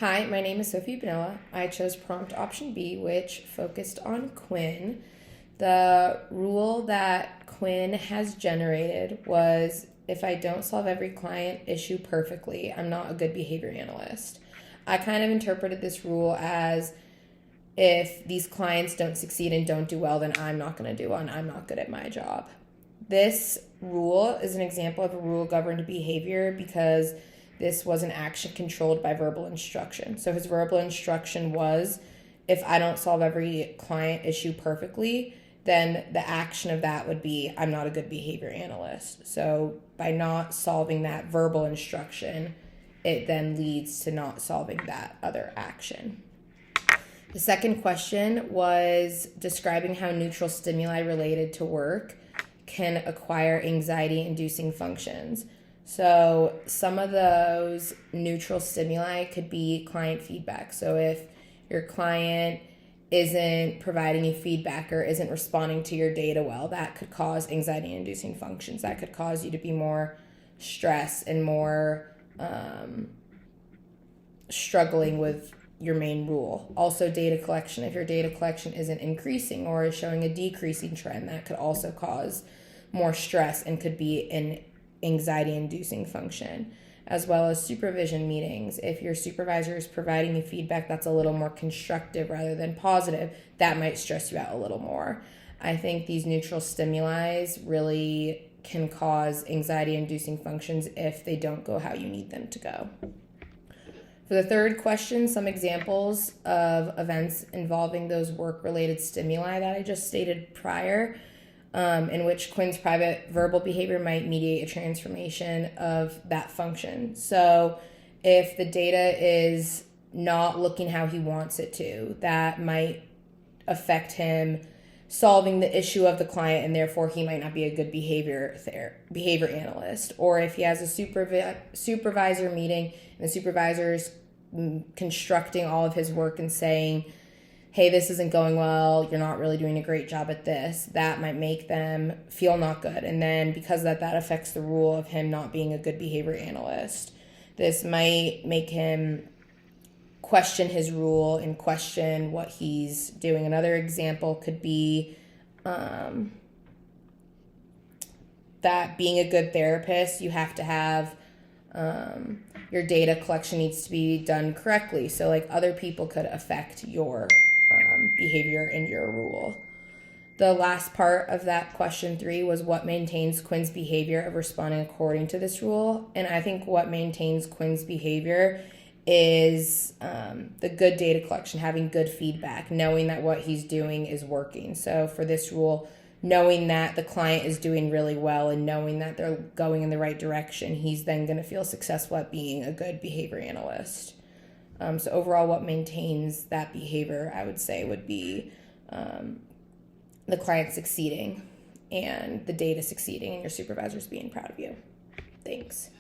Hi, my name is Sophie Benella. I chose prompt option B, which focused on Quinn. The rule that Quinn has generated was if I don't solve every client issue perfectly, I'm not a good behavior analyst. I kind of interpreted this rule as if these clients don't succeed and don't do well, then I'm not going to do well and I'm not good at my job. This rule is an example of a rule governed behavior because this was an action controlled by verbal instruction. So his verbal instruction was if I don't solve every client issue perfectly, then the action of that would be I'm not a good behavior analyst. So by not solving that verbal instruction, it then leads to not solving that other action. The second question was describing how neutral stimuli related to work can acquire anxiety-inducing functions. So some of those neutral stimuli could be client feedback. So if your client isn't providing you feedback or isn't responding to your data well, that could cause anxiety-inducing functions. That could cause you to be more stressed and more struggling with your main rule. Also, data collection. If your data collection isn't increasing or is showing a decreasing trend, that could also cause more stress and could be an anxiety-inducing function. As well as supervision meetings. If your supervisor is providing you feedback that's a little more constructive rather than positive, that might stress you out a little more. I think these neutral stimuli really can cause anxiety-inducing functions if they don't go how you need them to go. For the third question, some examples of events involving those work-related stimuli that I just stated prior, in which Quinn's private verbal behavior might mediate a transformation of that function. So if the data is not looking how he wants it to, that might affect him solving the issue of the client, and therefore he might not be a good behavior analyst. Or if he has a supervisor meeting and the supervisor is constructing all of his work and saying, hey, this isn't going well, you're not really doing a great job at this, that might make them feel not good. And then because of that affects the rule of him not being a good behavior analyst. This might make him question his rule and question what he's doing. Another example could be that being a good therapist, you have to have your data collection needs to be done correctly. So like other people could affect your behavior and your rule. The last part of that question 3 was what maintains Quinn's behavior of responding according to this rule. And I think what maintains Quinn's behavior is the good data collection, having good feedback, knowing that what he's doing is working. So for this rule, knowing that the client is doing really well and knowing that they're going in the right direction, he's then going to feel successful at being a good behavior analyst. So overall, what maintains that behavior, I would say, would be the client succeeding and the data succeeding and your supervisors being proud of you. Thanks.